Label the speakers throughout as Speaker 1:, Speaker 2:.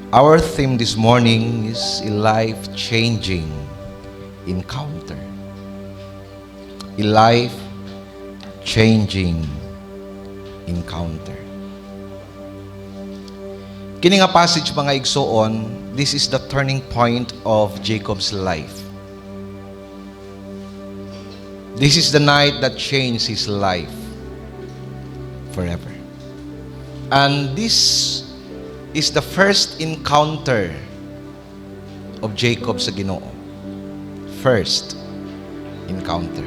Speaker 1: Our theme this morning is a life-changing encounter. A life-changing encounter. Kini nga passage mga igsoon, this is the turning point of Jacob's life. This is the night that changed his life forever. And this is the first encounter of Jacob sa Ginoo. First encounter.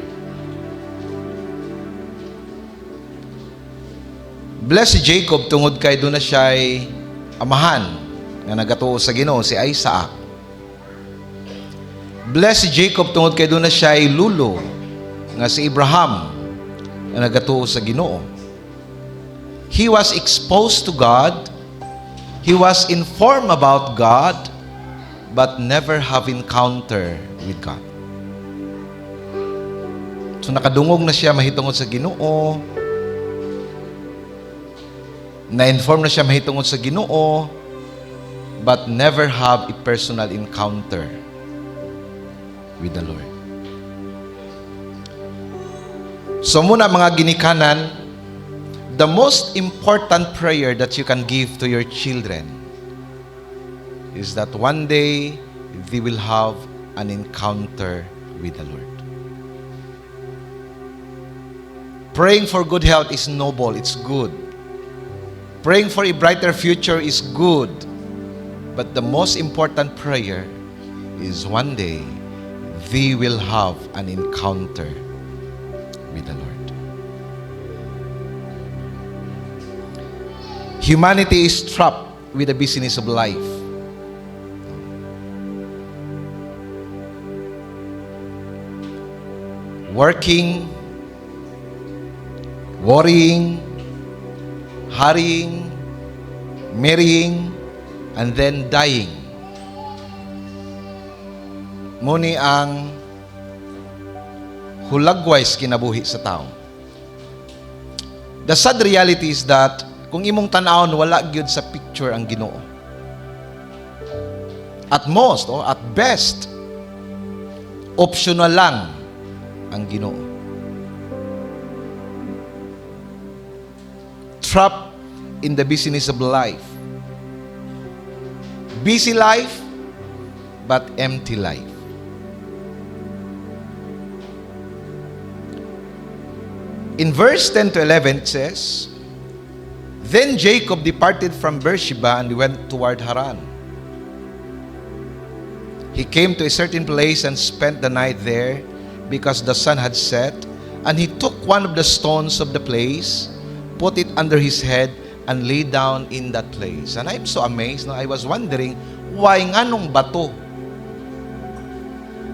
Speaker 1: Bless si Jacob tungod kay doon na siya'y amahan nga nagatuo sa Ginoo, si Isaac. Bless si Jacob tungod kay doon na siya'y lulo nga si Abraham nga nagatuo sa Ginoo. He was exposed to God. He was informed about God, but never have encounter with God. So nakadungog na siya mahitungod sa Ginoo, na-inform na siya mahitungod sa Ginoo, but never have a personal encounter with the Lord. So muna mga ginikanan, the most important prayer that you can give to your children is that one day they will have an encounter with the Lord. Praying for good health is noble, it's good. Praying for a brighter future is good. But the most important prayer is one day they will have an encounter with the Lord. Humanity is trapped with the business of life. Working, worrying, hurrying, marrying, and then dying. Muni ang hulagwais kinabuhi sa tao. The sad reality is that kung imong tanawon, wala gyud sa picture ang Ginoo. At most, at best, optional lang ang Ginoo. Trapped in the business of life. Busy life, but empty life. In verse 10 to 11, it says, Then Jacob departed from Beersheba and went toward Haran. He came to a certain place and spent the night there because the sun had set. And he took one of the stones of the place, put it under his head, and lay down in that place. And I'm so amazed. No? I was wondering, why nganong bato?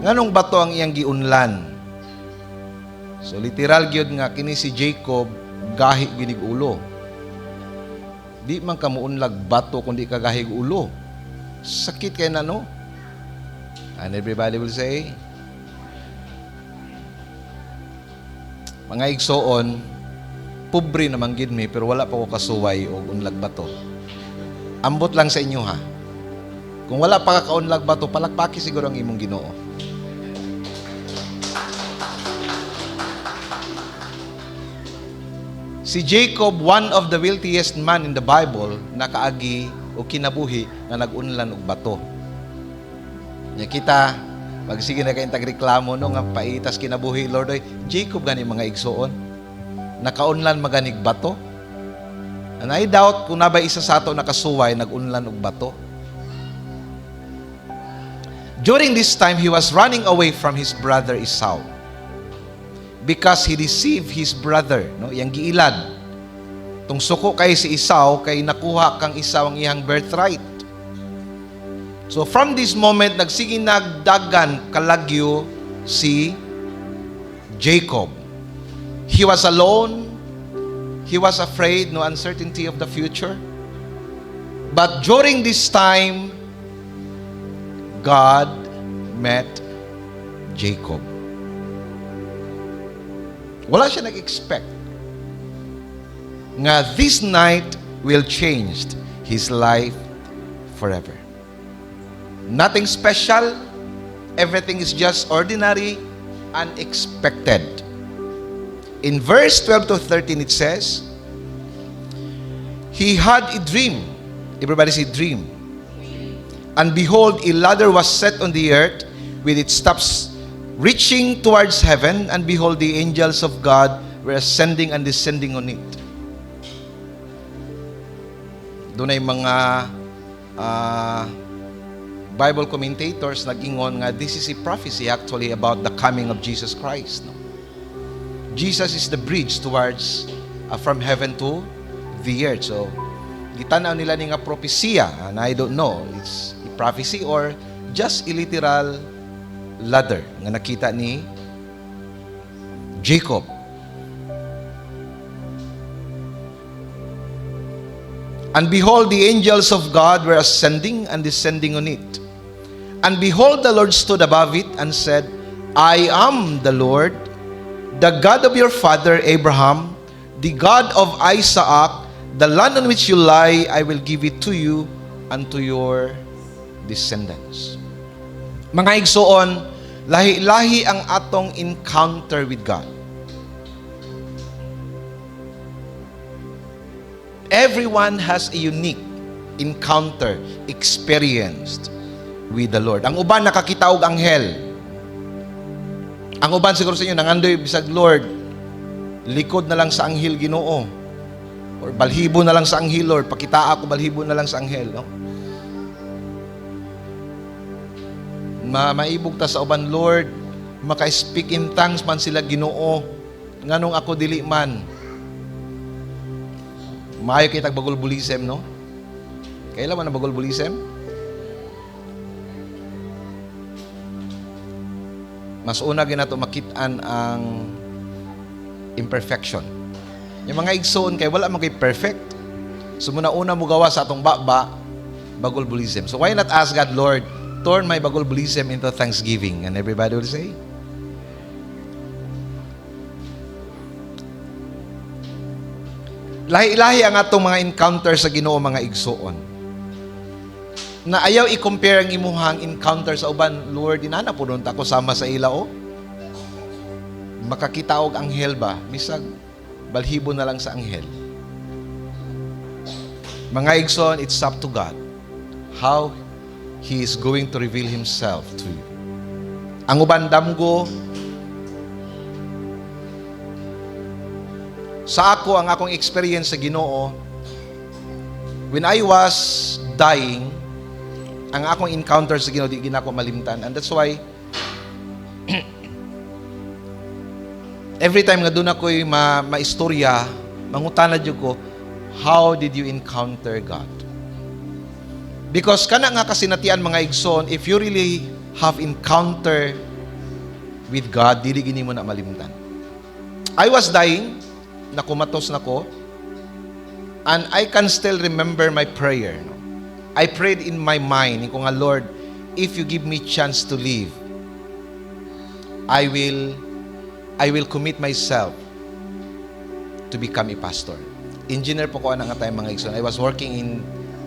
Speaker 1: Nganong bato ang iyang giunlan? So literal gyud nga kini si Jacob gahi ginig ulo. Di man ka muunlag bato kundi kagahig ulo. Sakit kay na, no? And everybody will say, mga igsoon, pobre naman gid mi, pero wala pa ko kasuway o unlag bato. Ambot lang sa inyo, ha? Kung wala pa ka kaunlag bato, palakpaki siguro ang imong Ginoo. Si Jacob, one of the wealthiest man in the Bible, nakaagi o kinabuhi na nag-unlan og bato. Nya kita, pag sige na kayong tagreklamo no nga paitas kinabuhi, Lord, oy, Jacob gani mga igsoon, nakaunlan maganig bato. And I doubt kung nabay isa sa ato nakasuway nag-unlan og bato. During this time, he was running away from his brother Esau. Because he deceived his brother, no, yang giilad. Tung suko kay si Esau kay nakuha kang Esau ang iyang birthright. So from this moment nagsige nagdagan kalagyo si Jacob. He was alone. He was afraid, no uncertainty of the future. But during this time, God met Jacob. Wala siya nag-expect nga this night will change his life forever. Nothing special. Everything is just ordinary, unexpected. In verse 12 to 13, it says, he had a dream. Everybody say dream. And behold, a ladder was set on the earth with its steps reaching towards heaven. And behold, the angels of God were ascending and descending on it. Doon ay mga Bible commentators nag-ingon nga this is a prophecy actually about the coming of Jesus Christ. No? Jesus is the bridge towards from heaven to the earth. So, gitanaw nila ni nga propesya, and I don't know, it's a prophecy or just a literal ladder nga nakita ni Jacob. And behold, the angels of God were ascending and descending on it. And behold, the Lord stood above it and said, I am the Lord, the God of your father Abraham, the God of Isaac. The land on which you lie, I will give it to you and to your descendants. Mga igsoon, lahi-lahi ang atong encounter with God. Everyone has a unique encounter, experienced with the Lord. Ang uban nakakita og anghel. Ang uban siguro sa inyo nangandoy bisag Lord, likod na lang sa anghel Ginoo. Or balhibo na lang sa anghel, Lord. Pakita ako, balhibo na lang sa anghel. No? Maibog ta sa uban, Lord. Maka-speak in tongues man sila Ginoo. Nganong ako dili man. Maayo kitag bagulbulisem, no? Kailan man na bagulbulisem? Mas una ginato makitaan ang imperfection. Yung mga igsoon kay wala mo kay perfect. So muna-una mo gawa sa atong bagulbulism. So why not ask God, Lord, turn my bagulbulism into thanksgiving? And everybody will say, lahi-lahi ang atong mga encounter sa Ginoo, mga igsoon. Na ayaw i-compare ang imuhang encounter sa uban, Lord, inana po doon ako sama sa ilao. Makakita og anghel ba? Misag balhibo na lang sa anghel. Mga igsoon, it's up to God how He is going to reveal Himself to you. Ang uban damgo, sa ako, ang akong experience sa Ginoo, when I was dying, ang akong encounter sa Ginoo, di ginako malimtan. And that's why, every time nga doon ako'y maistorya, mangutanad yun ko, how did you encounter God? Because kana nga kasinatian mga igsoon, if you really have encounter with God, dili gini mo na malimtan. I was dying, nakumatos na ko, and I can still remember my prayer. I prayed in my mind, ko nga, Lord, if you give me chance to live, I will commit myself to become a pastor. Engineer po ko nga tayo mga igsoon. I was working in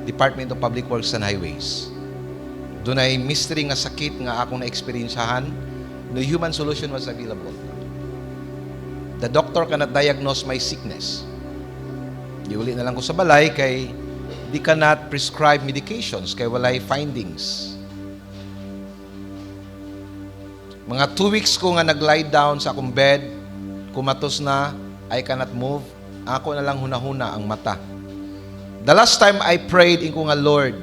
Speaker 1: Department of Public Works and Highways. Doon ay mystery nga sakit nga akong na-experiencehan. No human solution was available. The doctor cannot diagnose my sickness. Iuli na lang ko sa balay kay di cannot prescribe medications kay walay findings. Mga 2 weeks ko nga nag-lie down sa akong bed, kumatos na, I cannot move. Ako na lang hunahuna ang mata. The last time I prayed, ko nga, Lord,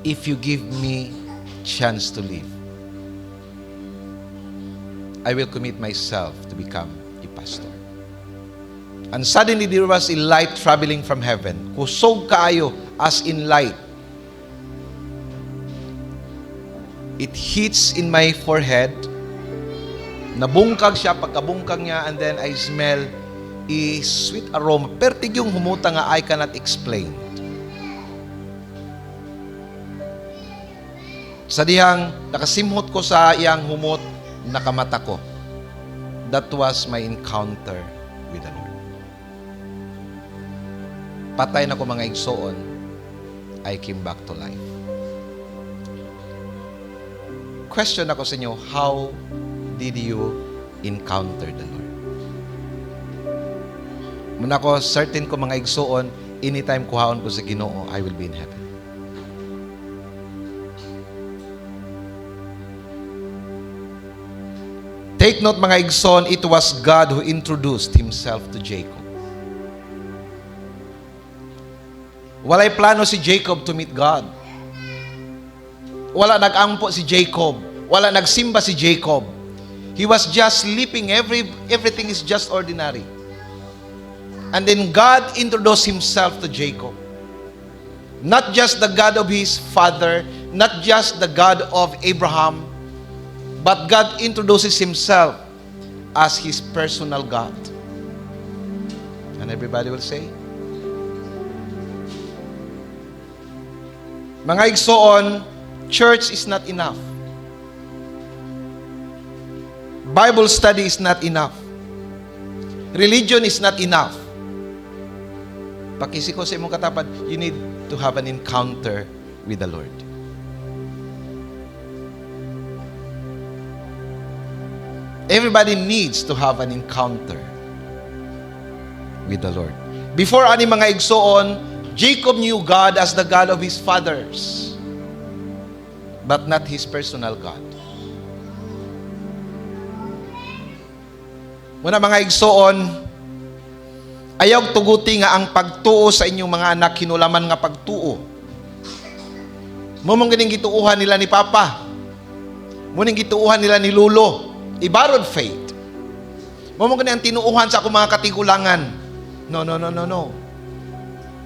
Speaker 1: if you give me chance to live, I will commit myself to become a pastor. And suddenly there was a light traveling from heaven. Kusog kaayo as in light. It hits in my forehead. Nabungkag siya, pagkabungkag niya, and then I smell a sweet aroma. Pertig yung humuta nga I cannot explain. Sa dihang nakasimhot ko sa iyang humot, nakamata ko. That was my encounter with the Lord. Patay na ko mga igsoon. I came back to life. Question ako sa inyo, how did you encounter the Lord? Muna ko, certain ko mga igsoon, anytime kuhaon ko sa Ginoo, I will be in heaven. Take note mga igsoon, it was God who introduced Himself to Jacob. Walay plano si Jacob to meet God. Wala nag-ampo si Jacob. Wala nagsimba si Jacob. He was just sleeping. Everything is just ordinary. And then God introduced Himself to Jacob. Not just the God of his father, not just the God of Abraham, but God introduces Himself as His personal God. And everybody will say, mga igsoon, church is not enough. Bible study is not enough. Religion is not enough. Pakisiko sa imong katapat, you need to have an encounter with the Lord. Everybody needs to have an encounter with the Lord. Before ani mga igsoon, Jacob knew God as the God of his fathers, but not his personal God. Muna mga igsoon, ayaw tuguti nga ang pagtuo sa inyong mga anak hinulaman nga pagtuo. Mumong gining gituuhan nila ni Papa. Muning gituuhan nila ni Lolo. Ibarod faith. Mumong gining ang tinuuhan sa akong mga katigulangan. No.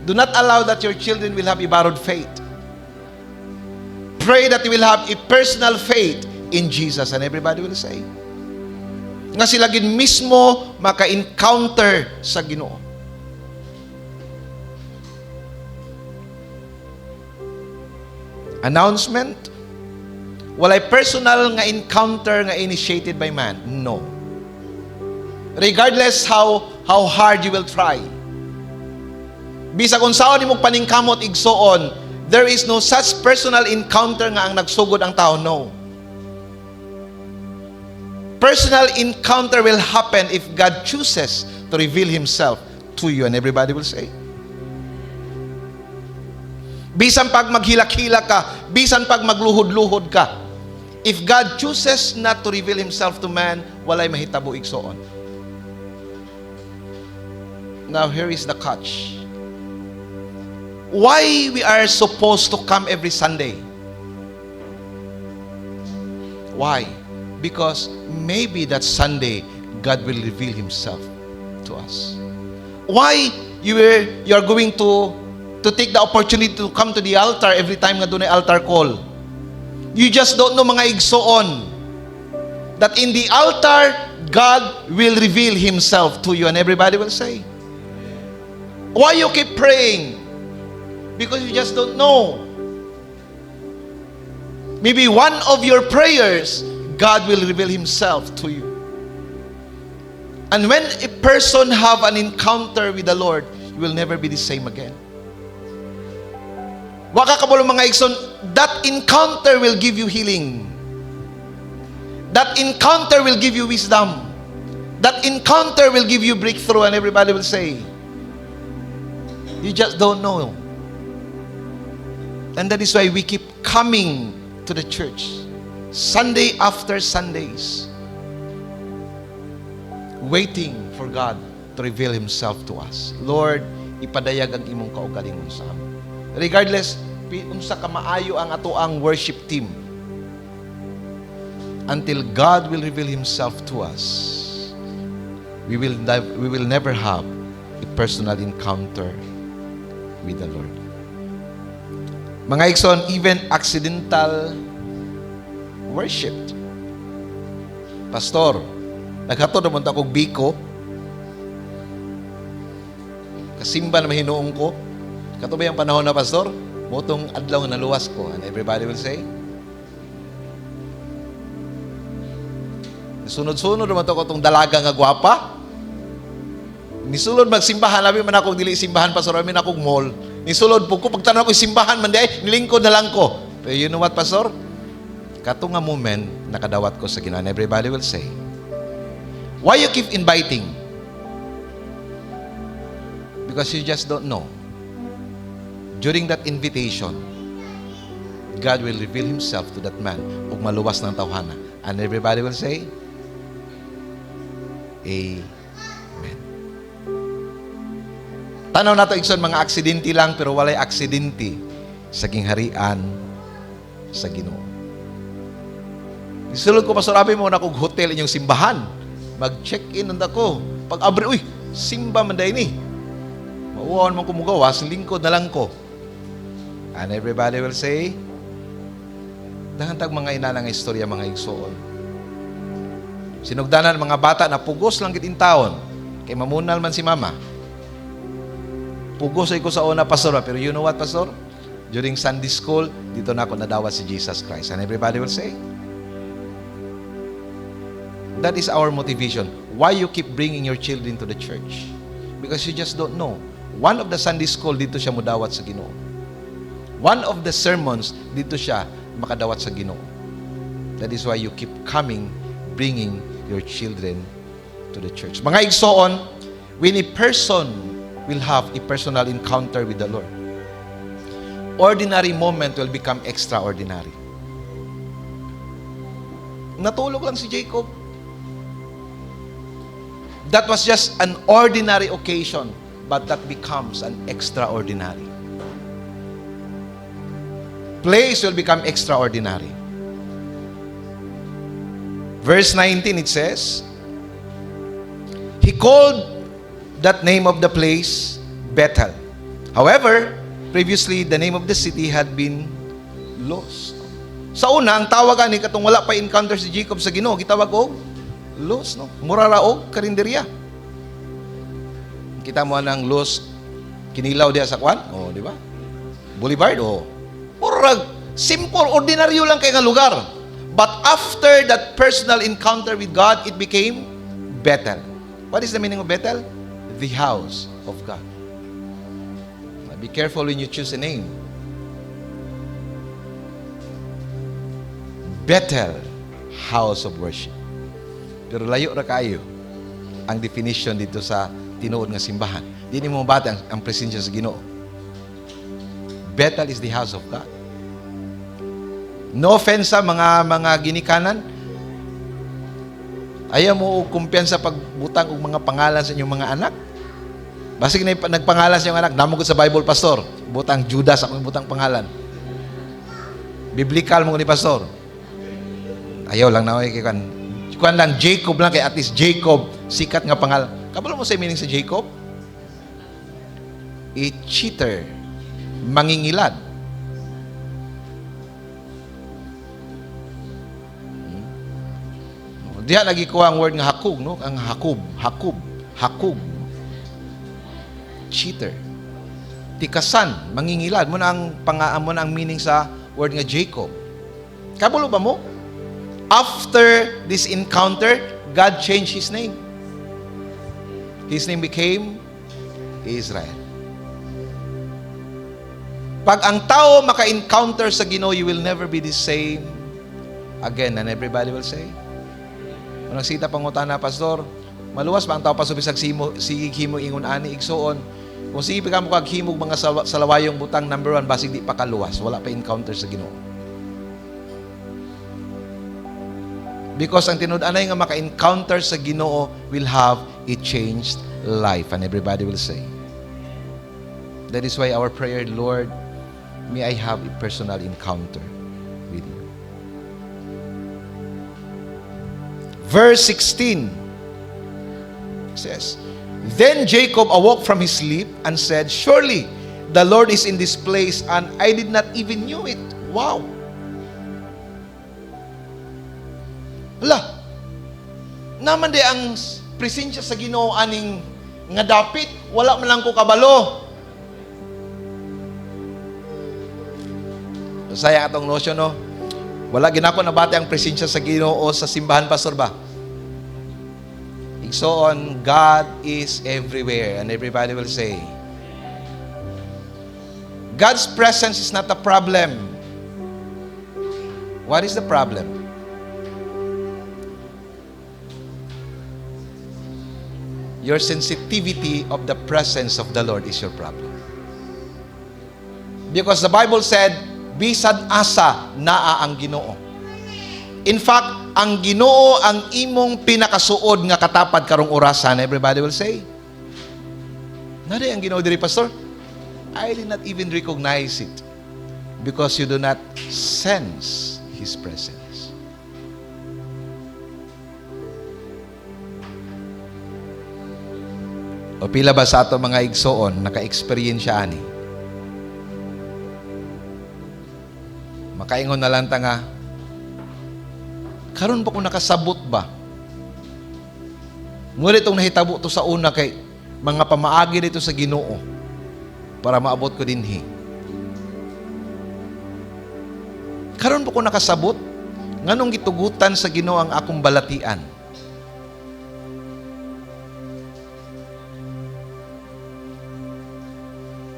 Speaker 1: Do not allow that your children will have ibarod faith. Pray that you will have a personal faith in Jesus. And everybody will say, nga sila gin mismo maka-encounter sa Ginoo. Announcement, walay personal nga encounter nga initiated by man. No. Regardless how hard you will try. Bisag unsaon imong paningkamot igsoon, there is no such personal encounter nga ang nagsugod ang tao. No. Personal encounter will happen if God chooses to reveal Himself to you. And everybody will say, bisan pag maghilak-hilak ka, bisan pag magluhod-luhod ka, if God chooses not to reveal Himself to man, walay mahitabo igsoon. Now here is the catch. Why we are supposed to come every Sunday? Why? Because maybe that Sunday God will reveal Himself to us. Why you are going to take the opportunity to come to the altar every time nga dunay altar call? You just don't know mga igsoon that in the altar God will reveal Himself to you. And everybody will say, why you keep praying? Because you just don't know. Maybe one of your prayers, God will reveal Himself to you. And when a person have an encounter with the Lord, you will never be the same again. Waka kabalo mga igsoon, that encounter will give you healing. That encounter will give you wisdom. That encounter will give you breakthrough. And everybody will say, you just don't know. And that is why we keep coming to the church Sunday after Sundays, waiting for God to reveal Himself to us. Lord, ipadayag ang imong kaugalingon sa amin. Regardless unsa ka maayo ang atoang worship team, until God will reveal Himself to us, we will never have a personal encounter with the Lord. Mga igsoon, even accidental worship. Pastor, naghatod naman akong biko, kasimba na mahinuong ko. Kato ba yung panahon na, Pastor? Motong adlaw na luwas ko. And everybody will say, sunod-sunod naman ko itong dalaga nga gwapa. Nisulod magsimbahan, labi man akong dili simbahan, Pastor, labi man akong mall. Nisulod po ko, pagtanaw ko simbahan, man di ay, nilingkod na lang ko. Pero you know what, Pastor? Kato nga moment, nakadawat ko sa Ginoo. And everybody will say, why you keep inviting? Because you just don't know. During that invitation, God will reveal Himself to that man ug maluwas ng tawhana. And everybody will say, Amen. Tanaw na ito, ikson, mga aksidente lang, pero walay aksidente sa gingharian sa Ginoo. Isulod ko, Pastor Abi, mo na kong hotel inyong simbahan. Mag-check-in nanda ko. Pag abri, uy, simba man day ni. Mauwawan man kumugawas, lingkod na lang ko. And everybody will say, dahantag mga inalang istorya, mga igsoon. Sinugdanan mga bata na pugos lang gitin taon. Kay mamunal man si mama. Pugos ay ko sa una, Pastor. Pero you know what, Pastor? During Sunday school, dito na ako nadawat si Jesus Christ. And everybody will say, that is our motivation. Why you keep bringing your children to the church? Because you just don't know. One of the Sunday school, dito siya mudawat sa Ginoo. One of the sermons, dito siya makadawat sa Ginoo. That is why you keep coming, bringing your children to the church. Mga igsoon, when a person will have a personal encounter with the Lord, ordinary moment will become extraordinary. Natulog lang si Jacob. That was just an ordinary occasion, but that becomes an extraordinary. Place will become extraordinary. Verse 19, it says, he called that name of the place Bethel. However, previously, the name of the city had been Luz. Sa una, ang tawagan ni katong wala pa encounter si Jacob sa Ginoo, gitawag og Luz, no? Murara og karinderya. Kita mo ng Luz, kinilaw diya sa kwan? Oh, di ba? Boulevard, oh. Murag, simple, ordinaryo lang kay nga lugar. But after that personal encounter with God, it became Bethel. What is the meaning of Bethel? The house of God. Be careful when you choose a name. Bethel, house of worship. Pero layo ra kayo ang definition dito sa tinuod nga simbahan. Di ni mo bata ang presensya sa Ginoo. Bethel is the house of God. No offense sa mga ginikanan. Ayaw mo og kumpiyansa pagbutang og mga pangalan sa inyong mga anak. Basig na nagpangalan sa inyong anak, namugod sa Bible, Pastor. Butang Judas ako butang pangalan. Biblical mo ni Pastor. Ayaw lang na kay kuan lang Jacob lang kay at least Jacob sikat nga pangalan. Kabalo mo sa meaning sa Jacob? A cheater, mangingilad. Diha lagi ko ang word nga hakug, no? Ang hakub. Cheater. Tikasan, mangingilad. Mo na ang meaning sa word nga Jacob. Kabulo ba mo? After this encounter, God changed His name. His name became Israel. Pag ang tao maka-encounter sa Ginoo, you will never be the same again. And everybody will say, kung nagsita pangutana, Pastor, maluwas ba ang tao pasubisag sige himo ingon ani igsoon? Kung sige pa mo kag himog mga salawayong butang, number 1, basig di pa kaluwas, wala pa encounter sa Ginoo. Because ang tinud-anay nga maka-encounter sa Ginoo will have a changed life. And everybody will say, that is why our prayer, Lord, may I have a personal encounter with you. Verse 16 says, then Jacob awoke from his sleep and said, surely the Lord is in this place and I did not even knew it. Wow. Hala. Naman di ang presensya sa Ginoo aning nga dapit, wala man lang ko kabalo. Sayang atong notion, no? Wala ginako na bati ang presensya sa Ginoo sa simbahan, Pastor ba? Igsoon, God is everywhere. And everybody will say, God's presence is not a problem. What is the problem? Your sensitivity of the presence of the Lord is your problem. Because the Bible said, bisan asa naa ang Ginoo. In fact, ang Ginoo ang imong pinakasuod nga katapad karong orasan. Everybody will say, nari ang Ginoo diri, Pastor? I did not even recognize it because you do not sense His presence. O pila ba sa ato mga igsoon naka-experience ani? Makaingon na lang ta nga, karon ba ko nakasabot ba? Ngunit itong nahitabo to sa una kay mga pamaagi dito sa Ginoo para maabot ko dinhi. Karon ba ko nakasabot? Nganong gitugutan sa Ginoo ang akong balatian?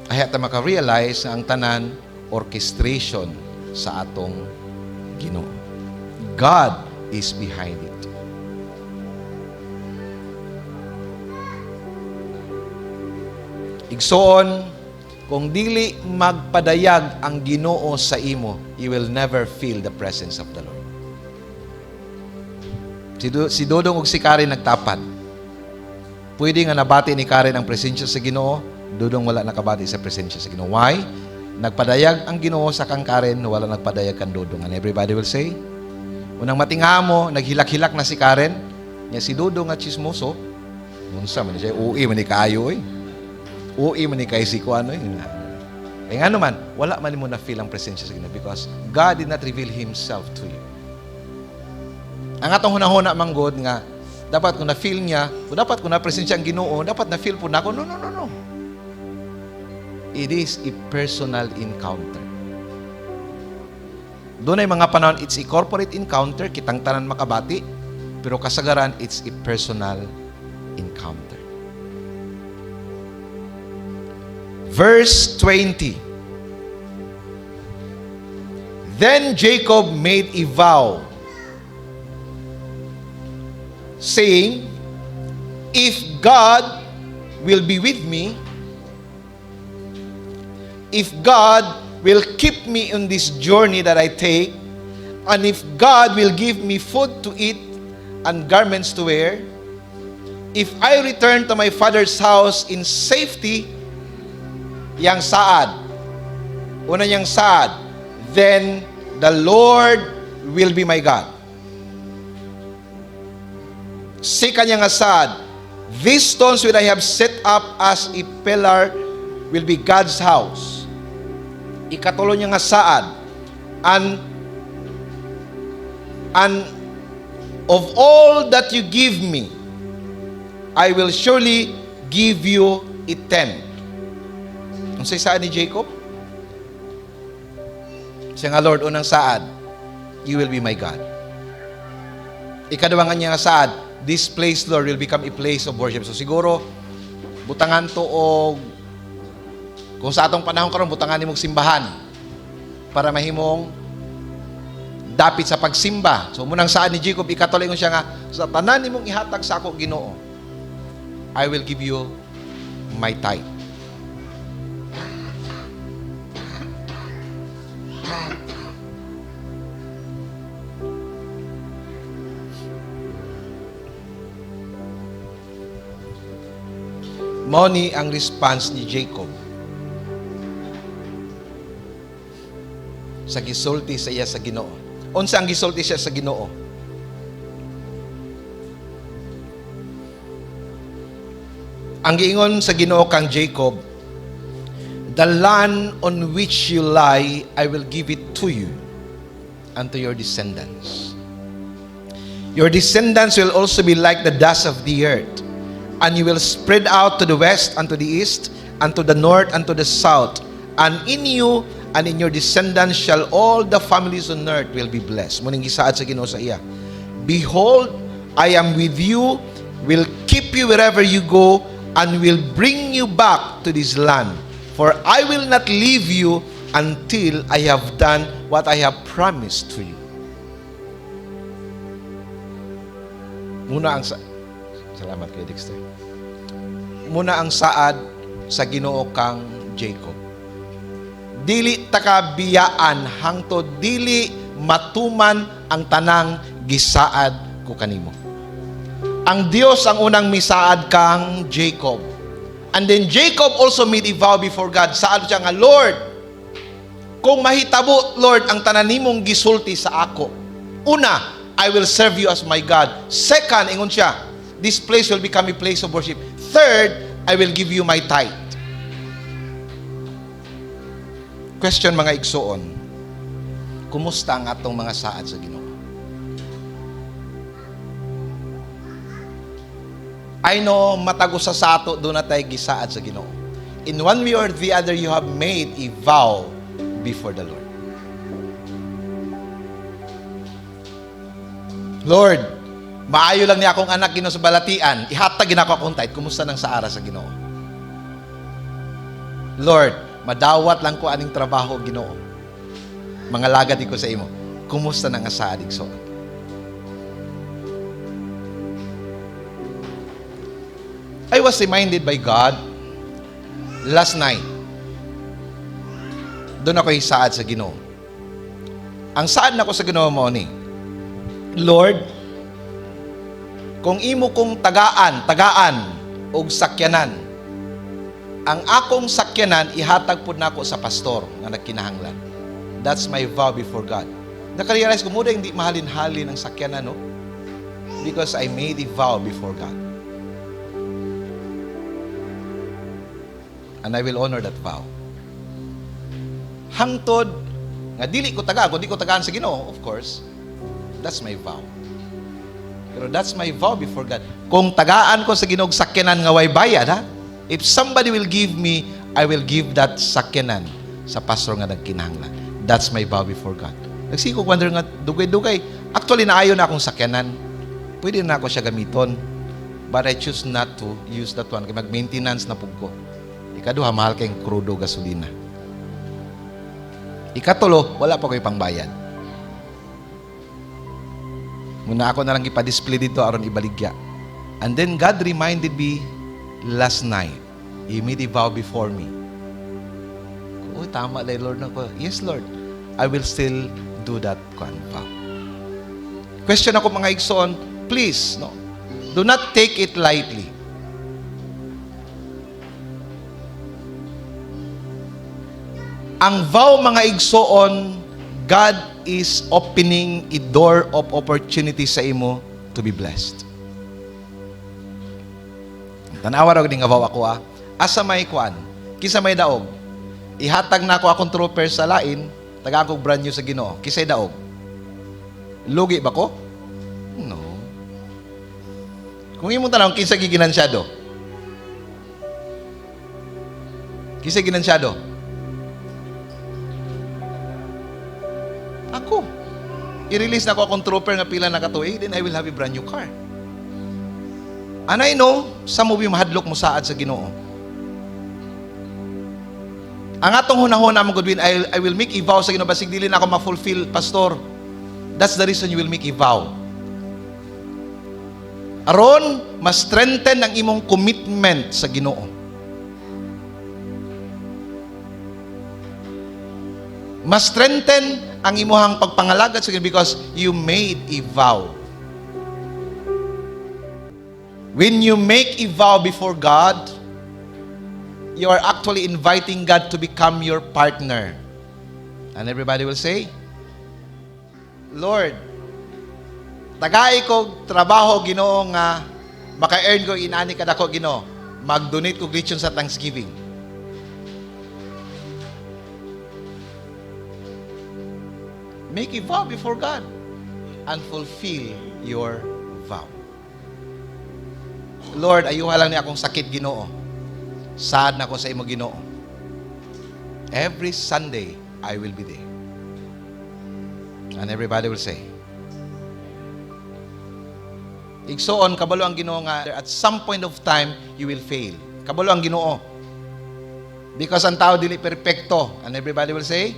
Speaker 1: Ay ta maka-realize na ang tanan orchestration sa atong Ginoo. God is behind it. Igsoon, kung dili magpadayag ang Ginoo sa imo, you will never feel the presence of the Lord. Si Dodong ug si Karen nagtapad. Pwede nga nabati ni Karen ang presensya sa Ginoo, Dodong wala nakabati sa presensya sa Ginoo. Why? Nagpadayag ang Ginoo sa kang Karen, wala nagpadayag kang Dodong. And everybody will say, unang matinga mo, naghilak-hilak na si Karen, niya si Dodong at chismoso, unsa man siya, uwi man ni kaayo eh. Uwi man ni kay si kuano eh. Kaya nga naman, wala man mo na feel ang presensya sa Ginoo because God did not reveal Himself to you. Ang atong hunahuna manggod nga, dapat ko na feel niya, o dapat ko na presensya ang Ginoo, dapat na feel po na ako, no. It is a personal encounter. Doon ay mga panahon, it's a corporate encounter, kitang tanan makabati, pero kasagaran, it's a personal encounter. Verse 20. Then Jacob made a vow, saying, if God will be with me, if God will keep me on this journey that I take, and if God will give me food to eat and garments to wear, if I return to my father's house in safety, yang saad, una niyang saad, then the Lord will be my God. Si kanyang asad, these stones which I have set up as a pillar will be God's house. Ikatulo niyang asad, and of all that you give me, I will surely give you a tenth. Ang saad ni Jacob? Siya nga, Lord, unang saad, you will be my God. Ikadawang niya nga saad, this place, Lord, will become a place of worship. So siguro, butangan to o kung sa atong panahon karon butangan nimong simbahan para mahimong dapit sa pagsimba. So munang saad ni Jacob, ikatuloy siya nga, sa tanan nimong ihatag sa ako Ginoo, I will give you my tithe. Moni ang response ni Jacob sa gisulti sa iya sa Ginoo. Unsa ang gisulti siya sa Ginoo? Ang giingon sa Ginoo kang Jacob, the land on which you lie, I will give it to you and to your descendants. Your descendants will also be like the dust of the earth, and you will spread out to the west and to the east and to the north and to the south. And in you and in your descendants shall all the families on earth will be blessed. Muning gisaad sa Ginoo sa iya, behold, I am with you, will keep you wherever you go, and will bring you back to this land. For I will not leave you until I have done what I have promised to you. Muna ang salamat kay Dexter. Muna ang saad sa Ginoo kang Jacob. Dili takabiyaan hangtod dili matuman ang tanang gisaad ko kanimo. Ang Dios ang unang misaad kang Jacob. And then Jacob also made a vow before God. Saad siya nga, Lord, kung mahitabo, Lord, ang tanan nimong gisulti sa ako. Una, I will serve you as my God. Second, ingon siya, this place will become a place of worship. Third, I will give you my tithe. Question mga igsoon, kumusta ang atong mga saad sa Ginoo? I know matago sa sato doon na tayo gisaad sa Ginoo. In one way or the other, you have made a vow before the Lord. Lord, maayo lang niya akong anak Ginoo sa balatian, ihatag ginako akong tithe. Kumusta nang saara sa Ginoo? Lord, madawat lang ko aning trabaho Ginoo. Mga lagad ko sa imo. Kumusta nang saad igsoon? I was reminded by God last night. Doon ako isaad sa Ginoo. Ang saad na ko sa Ginoo mo ni, Lord, kung imo kong tagaan og sakyanan, ang akong sakyanan ihatag pud nako sa pastor nga nagkinahanglan. That's my vow before God. Nakarealize ko muda hindi mahalin-halin ang sakyanan, no? Because I made a vow before God. And I will honor that vow. Hangtod nga dili ko tagaan, kung di ko tagaan sa Ginoo, of course, that's my vow. Pero that's my vow before God. Kung tagaan ko sa Ginoo sakyanan nga way bayad, ha? If somebody will give me, I will give that sakyanan sa pastor nga nagkinahanglan. That's my vow before God. Nagsiko wonder nga dugay-dugay. Actually naayo na akong sakyanan. Pwede na ako siya gamiton. But I choose not to use that one. Kaya mag-maintenance na pug ko. Ikaduha, mahal kayong krudo gasolina. Ikatulo, wala pa ko'y pangbayad. Muna ako na lang ipa-display dito aron ibaligya. And then God reminded me last night. He made a vow before me. Oh, tama lang, Lord. Yes, Lord. I will still do that vow. Question ako mga igsoon, please, no? Do not take it lightly. Ang vow mga igsoon, God is opening a door of opportunity sa imo to be blessed. Tanawa ra gid nga vow ako asa may kuan, kisa may daog. Ihatag na ako akong trooper sa lain, tagaan ko brand new sa Ginoo. Kisay daog. Lugi ba ko? No. Kung imong tanong kinsa giginansyado? Kinsa ginansyado? Ako. I-release na ako akong trooper nga pila na katuig, then I will have a brand new car. And I know, some of you mahadlok mo saad sa Ginoo. Ang atong hunahuna mo Godwin, I will make a vow sa Ginoo, basig dili na ako ma-fulfill, pastor. That's the reason you will make a vow. Aron, mas strengthen ang imong commitment sa Ginoo. Mas strengthen ang imuhang pagpangalagat sa Ginoo because you made a vow. When you make a vow before God, you are actually inviting God to become your partner. And everybody will say, Lord, tagay ko trabaho Ginoo nga maka-earn ko inani kada ko Ginoo. Mag-donate ko lechon sa Thanksgiving. Make a vow before God and fulfill your vow. Lord, ayuha lang ni akong sakit Ginoo. Sad na ako sa imo Ginoo. Every Sunday, I will be there. And everybody will say, igsoon, kabalo ang Ginoo nga, at some point of time, you will fail. Kabalo ang Ginoo. Because ang tao dili perpekto. And everybody will say,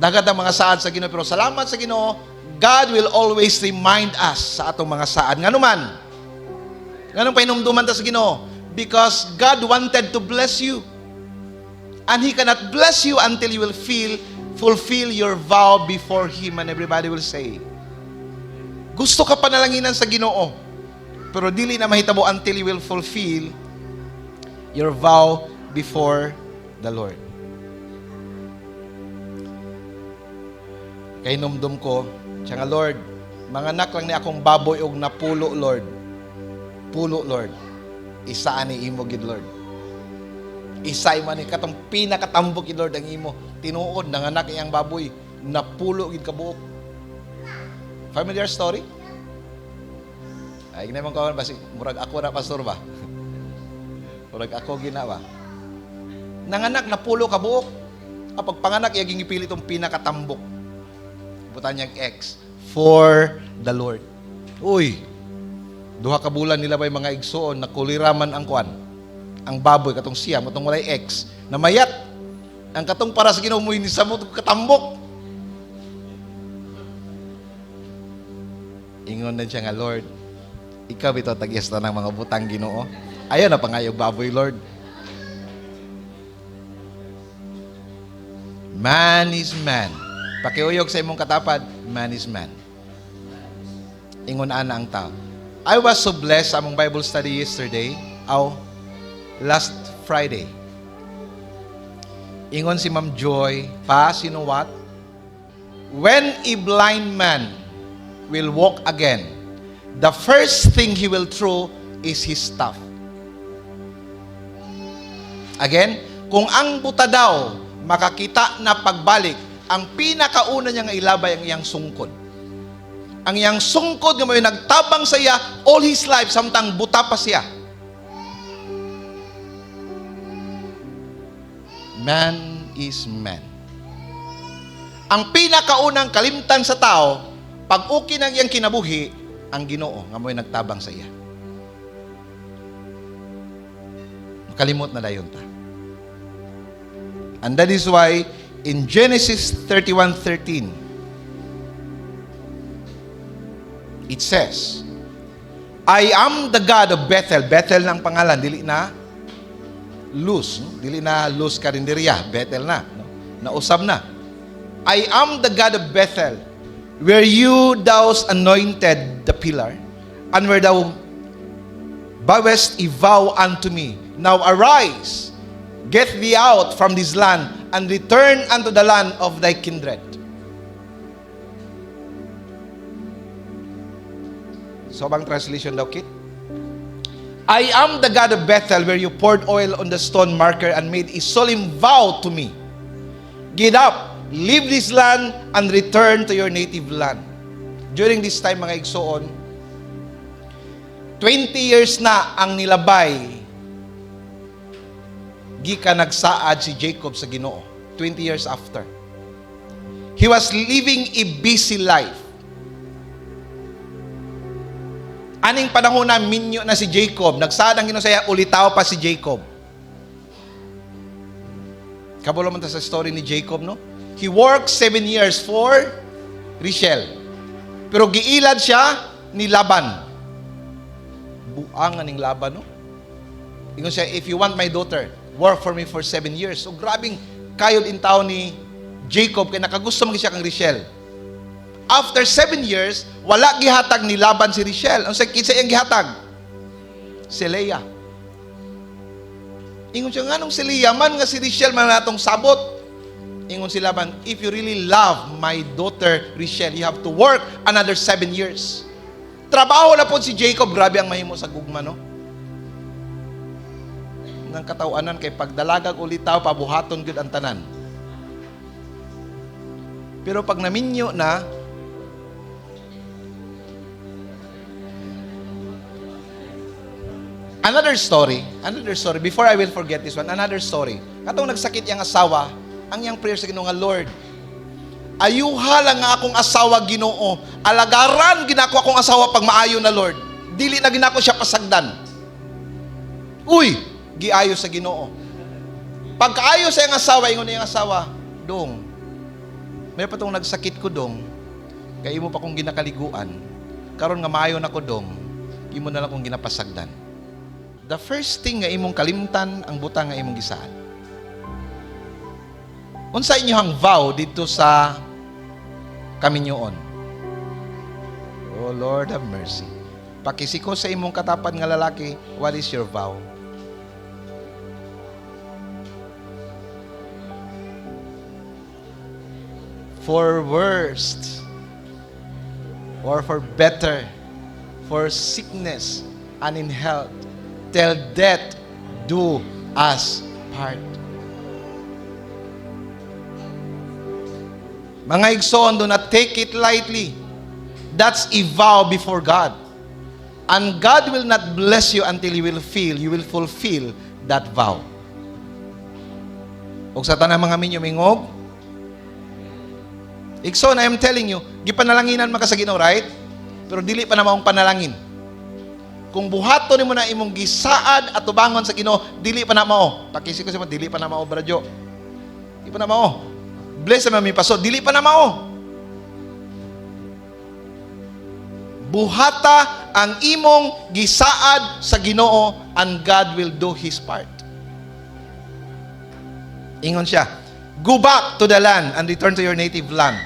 Speaker 1: dagat ang mga saad sa Ginoo, pero salamat sa Ginoo, God will always remind us sa atong mga saad. Nga naman, ganun pa inumduman ta sa Ginoo, because God wanted to bless you. And He cannot bless you until you will fulfill your vow before Him. And everybody will say, gusto ka panalanginan sa Ginoo, pero dili na mahitabo until you will fulfill your vow before the Lord. Kay numdum ko, siya nga, Lord, mga anak lang ni akong baboy og napulo, Lord. Pulo, Lord. Isa ani imo gid, Lord. Isa man ni katong pinakatambok gid, Lord, ang imo. Tinuod ng anak iyang baboy, napulo gid kabuok. Familiar story? Ay, ginamang kawan basi murag ako na pastor ba? Murag ako ginawa. Nanganak napulo kabuok. Kapag panganak iyang gipili tong pinakatambok. Butan niyang X for the Lord. Uy, duha ka bulan nila bay mga igsoon, nakuliraman ang kuan. Ang baboy katong siya, matong walay X, namayat. Ang katong para sa Ginoo mo ini sa mo katambok. Ingon din siya nga, Lord, ikaw bitaw tag-ista ng mga butang, Ginoo. Ayaw na pangayog baboy, Lord. Man is man. Pakiuyog sa imong katapad, man is man. Ingon ana ang tao. I was so blessed sa among Bible study yesterday, last Friday. Ingon si Ma'am Joy, you know what? When a blind man will walk again, the first thing he will throw is his staff. Again, kung ang buta daw makakita na pagbalik, ang pinakauna niyang ilabay ang iyang sungkod. Ang iyang sungkod nga may nagtabang sa iya all his life, samtang buta pa siya. Man is man. Ang pinakaunang kalimtan sa tao, pag uki ng iyang kinabuhi, ang Ginoo nga may nagtabang sa iya. Makalimot na dayon ta. And that is why in Genesis 31:13 it says, I am the God of Bethel. Bethel ng pangalan, dili na Luz, no? Dili na Luz Karinderya, Bethel na, no? Nausab na. I am the God of Bethel, where thou anointed the pillar, and where thou vowest a vow unto me. Now arise, get thee out from this land, and return unto the land of thy kindred. So bang translation daw, Kit? I am the God of Bethel, where you poured oil on the stone marker and made a solemn vow to me. Get up, leave this land, and return to your native land. During this time, mga igsoon, 20 years na ang nilabay gika nagsaad si Jacob sa Ginoo. 20 years after. He was living a busy life. Aning panahon na minyo na si Jacob, nagsaad ang Ginoo sa iya, ulitaw pa si Jacob. Kabulo man ta sa story ni Jacob, no? He worked 7 years for Rachel. Pero giilad siya ni Laban. Buang aning Laban, no? Ingon siya, if you want my daughter, work for me for 7 years. So grabing kayod in tao ni Jacob, kaya nakagusto man siya kang Rachel. After 7 years, wala gihatag ni Laban si Rachel. Ang kinsa iyang gihatag? Si Leah. Ingon siya, nganong si Leah man nga si Rachel man natong sabot. Ingon si Laban, if you really love my daughter Rachel, you have to work another 7 years. Trabaho na po si Jacob, grabe ang mahimo sa gugma, no? Nang katawanan kay pagdalagag ulitaw, pabuhaton gud ang tanan. Pero pag naminyo na, another story, before I will forget this one, another story. Katong nagsakit yang asawa, ang yang prayer sa Ginoo nga, Lord, ayuha lang nga akong asawa, Ginoo. Alagaran ginako akong asawa pag maayo na, Lord. Dili na ginako siya pasagdan. Uy, giayo sa Ginoo. Pagkaayo sa iyang asawa, ingon na iyang asawa, dong, may pa itong nagsakit ko, dong, kaya imo pa kong ginakaliguan, karon nga maayo na ko, dong, imo na lang kong ginapasagdan. The first thing nga imong kalimtan, ang butang nga imong gisaan. Unsa inyong vow dito sa kaminyoon? Oh Lord have mercy. Pakisiko sa imong katapan nga lalaki, what is your vow? For worst or for better, for sickness and in health, till death do us part. Mga igsoon, do not take it lightly. That's a vow before God. And God will not bless you until you will fulfill that vow. Og sa tanang mga minyo mingog, igsoon, I am telling you, gipanalanginan maka sa Ginoo, right? Pero dili pa na maong panalangin. Kung buhaton nimo na imong gisaad at tubangon sa Ginoo, dili pa na mao. Pakisi ko sa mo, dili pa na mao, bradyo. Dili pa na mao. Bless na mi paso, dili pa na mao. Buhata ang imong gisaad sa Ginoo and God will do His part. Ingon siya, go back to the land and return to your native land.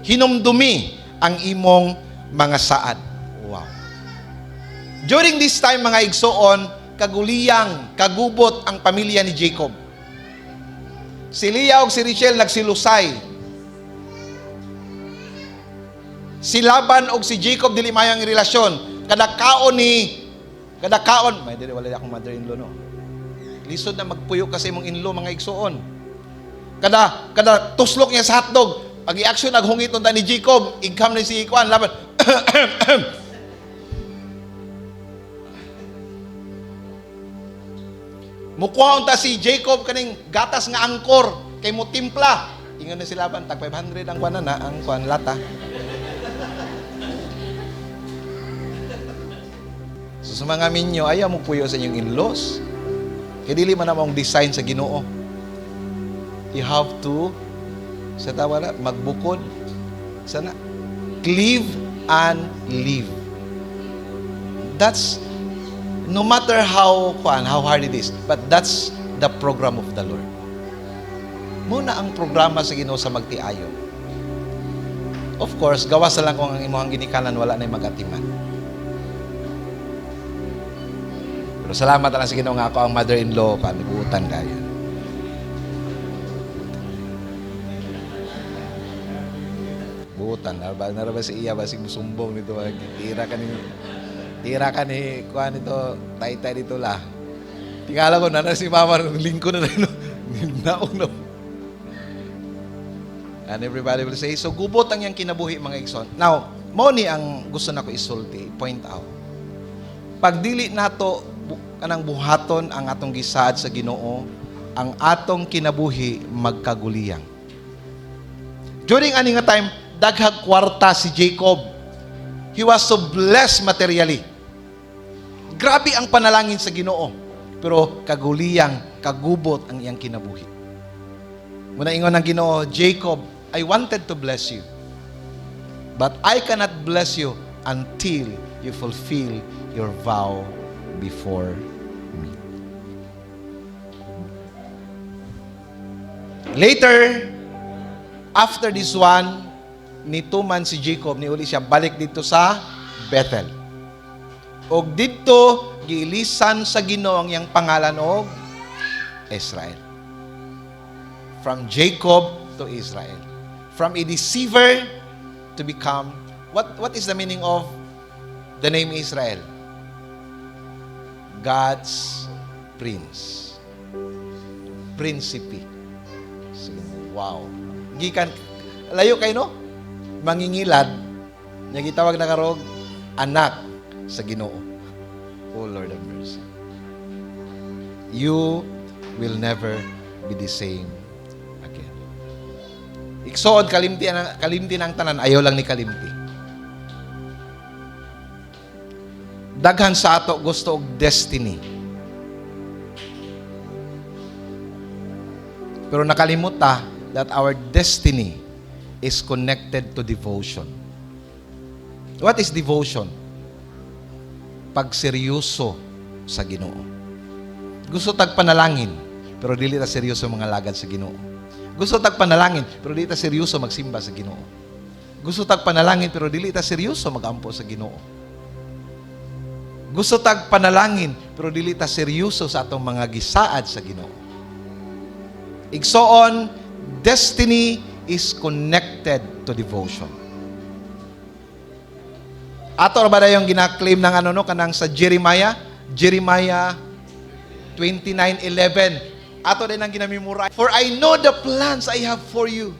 Speaker 1: Hinumdumi ang imong mga saad. Wow. During this time, mga igsoon, kaguliyang, kagubot ang pamilya ni Jacob. Si Leah ug si Rachel nagsilusay. Si Laban ug si Jacob dili mayang relasyon. Kadakaon, may dili wala akong mother-in-law, no. Lisod na magpuyo kasi imong in-law, mga igsoon. Kada tuslok niya sa hotdog, pag i-action naghungit unta ni Jacob, igkam ni si Kuan Laban. Mukuha unta si Jacob kaning gatas nga angkor kay mo timpla. Ingon na si Laban, tag 500 ang kuan na ang kuan lata. So sa mga minyo, ayaw mo puyo sa inyong in-laws. Kaya dili man namang design sa Ginoo. You have to sa tawa na, magbukod sana, cleave and live. That's no matter how hard it is, but that's the program of the Lord. Muna ang programa sa Ginoo sa magtiayo. Of course, gawas lang kung ang imong ginikanan wala na magatiman. Pero salamat lang sa Ginoo nga ako ang mother-in-law pa niguutan kayo. Buutan, naraba si iya basig musumbong nito, tira ka ni kuan nito, tay-tay dito la. Tingala ko na si mama lingko na rin, naon. And everybody will say, so gubot ang yang kinabuhi, mga igsoon. Now, mo ni ang gusto nako isulti, point out. Pag dili nato kanang buhaton ang atong gisaad sa Ginoo, ang atong kinabuhi magkaguliyang. During ani nga time, daghag kwarta si Jacob. He was so blessed materially. Grabe ang panalangin sa Ginoo, pero kaguliyang, kagubot ang iyang kinabuhi. Muna ingon ng Ginoo, Jacob, I wanted to bless you, but I cannot bless you until you fulfill your vow before me. Later, after this one, nituman si Jacob, niuli siya balik dito sa Bethel. Og dito giilisan sa Ginoo ang iyang pangalan og Israel. From Jacob to Israel. From a deceiver to become, what is the meaning of the name Israel? God's prince. Prinsipe. Wow. Gikan layo kay no? Mangingilad, niya gitawag na karog, anak sa Ginoo. Oh Lord of mercy. You will never be the same again. Iksood, kalimti ng tanan, ayaw lang ni kalimti. Daghan sa ato gusto og destiny. Pero nakalimuta that our destiny is connected to devotion. What is devotion? Pagseryoso sa Ginoo. Gusto tag panalangin, pero dili ta seryoso mga lagad sa Ginoo. Gusto tag panalangin, pero dili ta seryoso magsimba sa Ginoo. Gusto tag panalangin, pero dili ta seryoso magampo sa Ginoo. Gusto tag panalangin, pero dili ta seryoso sa atong mga gisaad sa Ginoo. Igsoon, destiny is connected to devotion. Ato ba na yung gina-claim ng kanang sa Jeremiah 29:11. Ato din ang ginamimura. For I know the plans I have for you.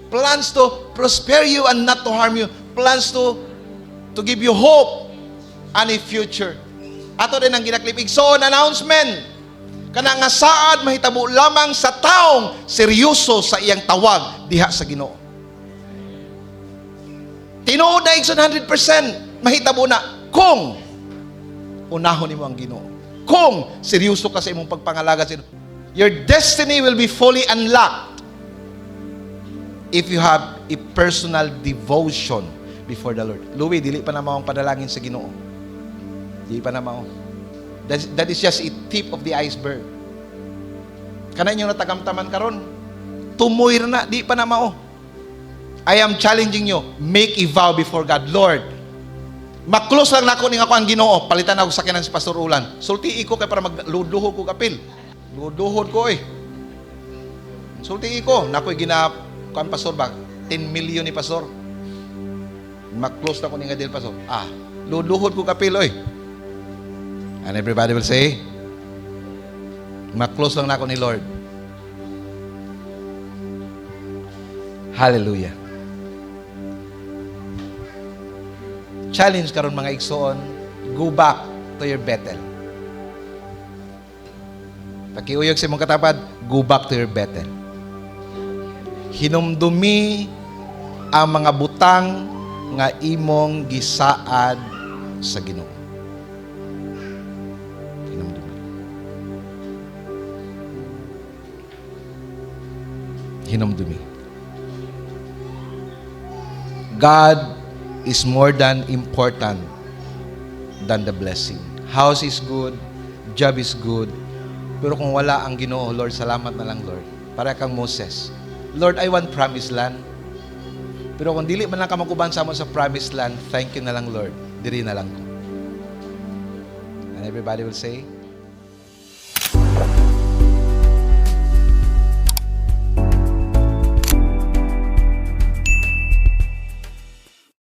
Speaker 1: Plans to prosper you and not to harm you. Plans to give you hope and a future. Ato din ang gina-claim. Igsoon, announcement. Kana nga saad mahitabo lamang sa taong seryoso sa iyang tawag diha sa Ginoo. Tinuod na igsoon 100%. Mahitabo na kung unahon nimo ang Ginoo. Kung seryoso ka sa imong pagpangalaga sa Ginoo. Your destiny will be fully unlocked if you have a personal devotion before the Lord. Louie, dili pa na mao ang padalangin sa Ginoo. Dili pa na mao. That is just a tip of the iceberg. Kana inyong natagamtaman karon, tumoy na, di pa na mao. I am challenging you, make a vow before God. Lord, maklose lang nako ning ako ang Ginoo, palitan ako sa sakyanan si Pastor Olan. Sulti ko kay para magluduhod ko kapil. Luduhod ko Sulti ko, nakoy kan pastor ba? 10 million ni pastor. Maklose na ko ning adil pastor. Luduhod ko kapil And everybody will say, maklose lang na ako ni Lord. Hallelujah. Challenge karon mga igsoon, go back to your Bethel. Pakiuyog sa imong katapad, go back to your Bethel. Hinumdumi ang mga butang nga imong gisaad sa Ginoo. Hinumdumi. God is more than important than the blessing. House is good, job is good, pero kung wala ang Ginoo, Lord, salamat na lang, Lord. Para kang Moses. Lord, I want promised land. Pero kung dili man lang ka makuban sa mo sa promised land, thank you na lang, Lord. Diri na lang ko. And everybody will say,